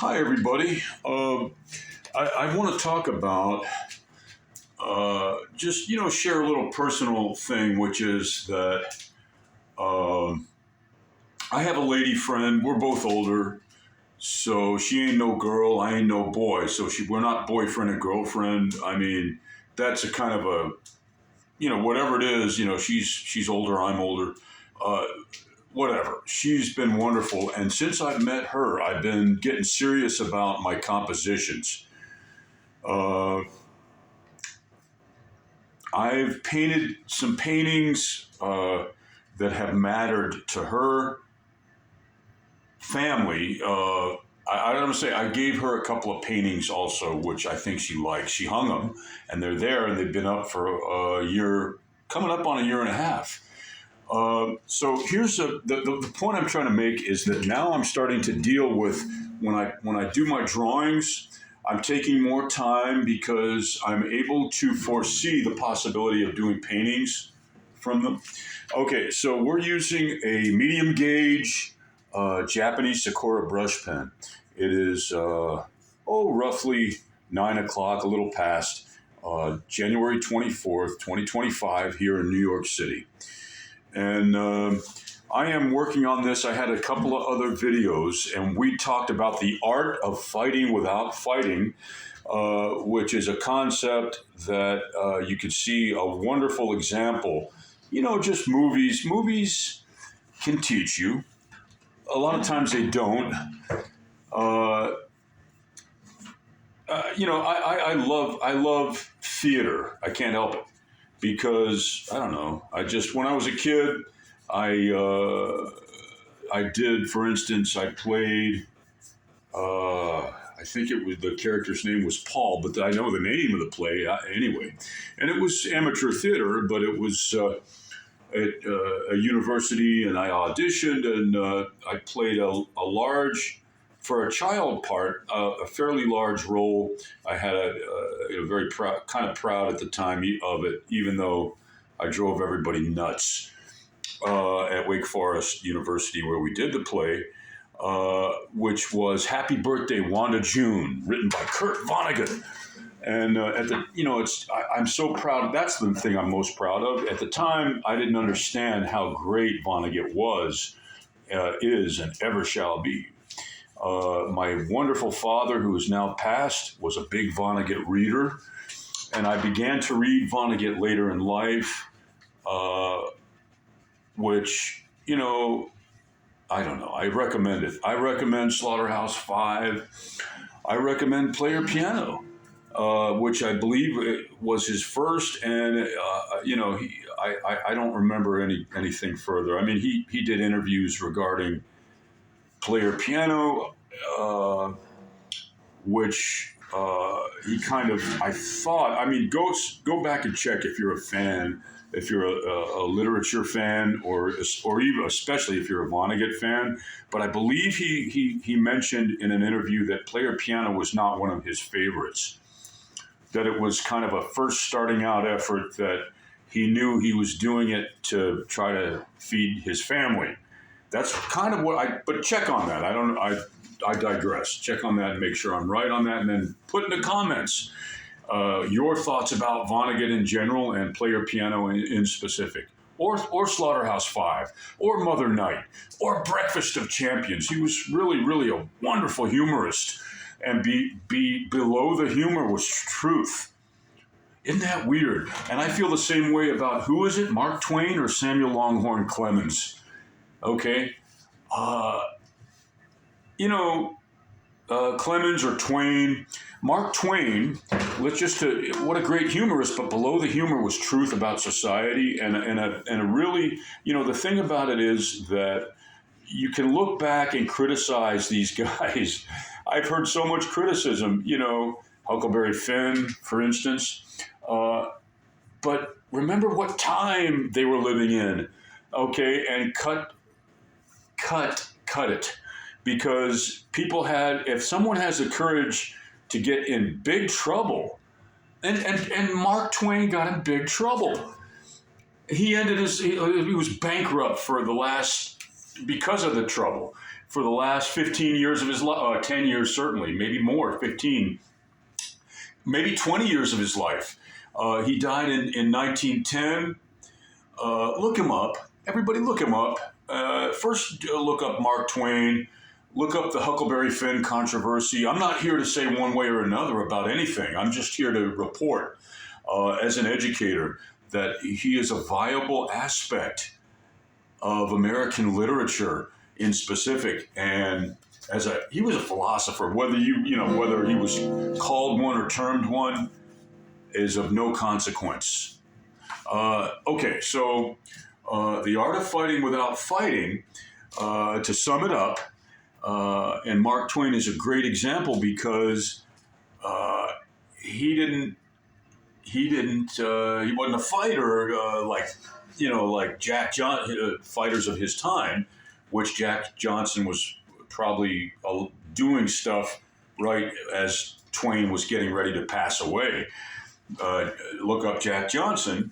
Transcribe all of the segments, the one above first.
Hi, everybody. I want to talk about just, share a little personal thing, which is that um, I have a lady friend. We're both older. So she ain't no girl. I ain't no boy. So we're not boyfriend and girlfriend. I mean, that's a kind of a, whatever it is, she's older, I'm older. Uh, Whatever. She's been wonderful. And since I've met her, I've been getting serious about my compositions. Uh, I've painted some paintings that have mattered to her family. I don't say I gave her a couple of paintings also, which I think she likes. She hung them, and they're there, and they've been up for a year, coming up on a year and a half. So here's the point I'm trying to make is that now I'm starting to deal with when I do my drawings. I'm taking more time because I'm able to foresee the possibility of doing paintings from them. Okay, so we're using a medium gauge Japanese Sakura brush pen. It is roughly 9 o'clock, a little past, January 24th, 2025, here in New York City. And I am working on this. I had a couple of other videos, and we talked about the art of fighting without fighting, which is a concept that you can see a wonderful example. Just movies. Movies can teach you. A lot of times they don't. I love theater. I can't help it. Because I don't know, when I was a kid, I did, for instance, I played. I think the character's name was Paul, but I know the name of the play anyway. And it was amateur theater, but it was at a university, and I auditioned, and I played a large. For a child part, a fairly large role. I had a very kind of proud at the time of it, even though I drove everybody nuts at Wake Forest University where we did the play, which was Happy Birthday, Wanda June, written by Kurt Vonnegut. And I'm so proud. That's the thing I'm most proud of. At the time, I didn't understand how great Vonnegut is, and ever shall be. My wonderful father, who is now passed, was a big Vonnegut reader, and I began to read Vonnegut later in life, which, I don't know. I recommend it. I recommend Slaughterhouse-Five. I recommend Player Piano, which I believe was his first, and, I don't remember anything further. I mean, he did interviews regarding Player Piano, which he kind of, I thought, I mean, go back and check if you're a fan, if you're a literature fan, or even especially if you're a Vonnegut fan. But I believe he mentioned in an interview that Player Piano was not one of his favorites, that it was kind of a first starting out effort that he knew he was doing it to try to feed his family. That's kind of but check on that. I digress. Check on that and make sure I'm right on that, and then put in the comments your thoughts about Vonnegut in general and Player Piano in specific, or Slaughterhouse-Five, or Mother Night, or Breakfast of Champions. He was really, really a wonderful humorist, and below the humor was truth. Isn't that weird? And I feel the same way about, who is it, Mark Twain or Samuel Longhorn Clemens? Okay, Clemens or Twain. Mark Twain, what a great humorist, but below the humor was truth about society, and a really, the thing about it is that you can look back and criticize these guys. I've heard so much criticism, Huckleberry Finn, for instance, but remember what time they were living in, okay, and cut it, because people if someone has the courage to get in big trouble, and Mark Twain got in big trouble. He was bankrupt for the last because of the trouble. For the last 15 years of his life, 10 years certainly, maybe more, 15, maybe 20 years of his life. He died in 1910. Look him up. Everybody look him up. First, look up Mark Twain. Look up the Huckleberry Finn controversy. I'm not here to say one way or another about anything. I'm just here to report, as an educator, that he is a viable aspect of American literature in specific. And he was a philosopher. Whether whether he was called one or termed one is of no consequence. Okay, so The Art of Fighting Without Fighting, to sum it up, and Mark Twain is a great example because he wasn't a fighter like Jack Johnson, fighters of his time, which Jack Johnson was probably doing stuff right as Twain was getting ready to pass away. Look up Jack Johnson.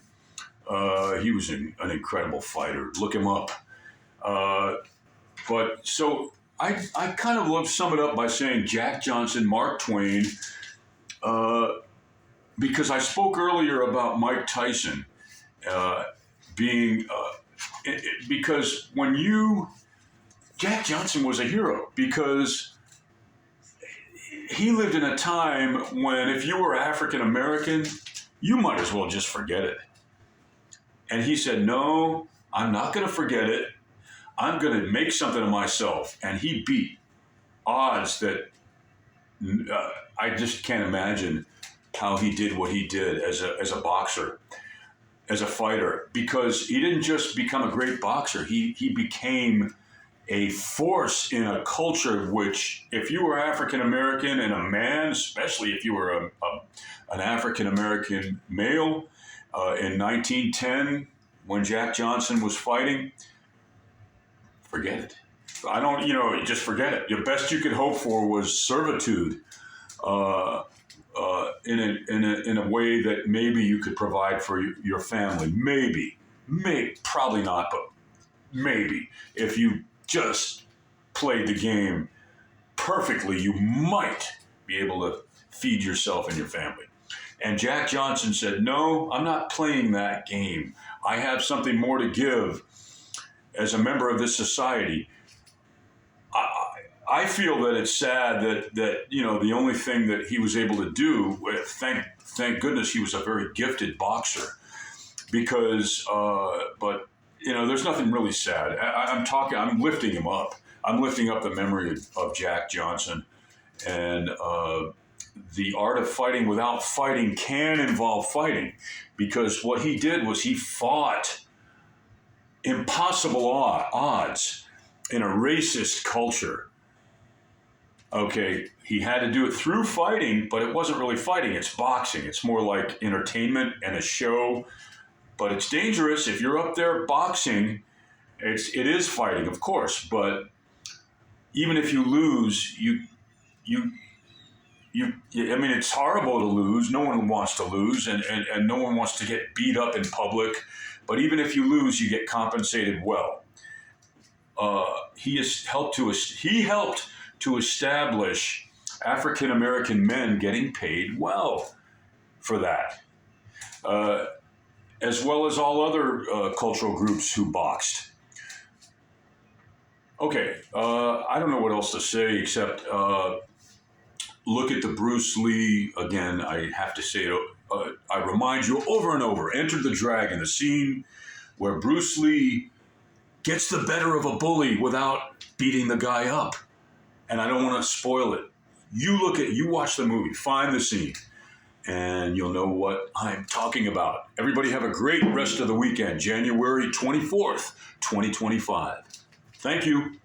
He was an incredible fighter. Look him up. But so I kind of love to sum it up by saying Jack Johnson, Mark Twain, because I spoke earlier about Mike Tyson because Jack Johnson was a hero because he lived in a time when if you were African American, you might as well just forget it. And he said, no, I'm not going to forget it. I'm going to make something of myself. And he beat odds that I just can't imagine how he did what he did as a boxer, as a fighter, because he didn't just become a great boxer. He became a force in a culture which, if you were African American and a man, especially if you were an African American male, in 1910 when Jack Johnson was fighting, forget it. Just forget it. The best you could hope for was servitude. In a way that maybe you could provide for your family. Maybe, probably not, but maybe. If you just played the game perfectly, you might be able to feed yourself and your family. And Jack Johnson said, no, I'm not playing that game. I have something more to give as a member of this society. I feel that it's sad that the only thing that he was able to do, thank goodness he was a very gifted boxer, because but there's nothing really sad. I'm lifting him up. I'm lifting up the memory of Jack Johnson, and the art of fighting without fighting can involve fighting, because what he did was he fought impossible odds in a racist culture. Okay, he had to do it through fighting, but it wasn't really fighting. It's boxing. It's more like entertainment and a show, but it's dangerous. If you're up there boxing, it is fighting, of course, but even if you lose, it's horrible to lose. No one wants to lose, and no one wants to get beat up in public, but even if you lose, you get compensated well. He helped to establish African American men getting paid well for that, as well as all other cultural groups who boxed. Okay, I don't know what else to say except look at the Bruce Lee, again, I have to say it, I remind you over and over, Enter the Dragon, the scene where Bruce Lee gets the better of a bully without beating the guy up. And I don't want to spoil it. You watch the movie, find the scene, and you'll know what I'm talking about. Everybody have a great rest of the weekend, January 24th, 2025. Thank you.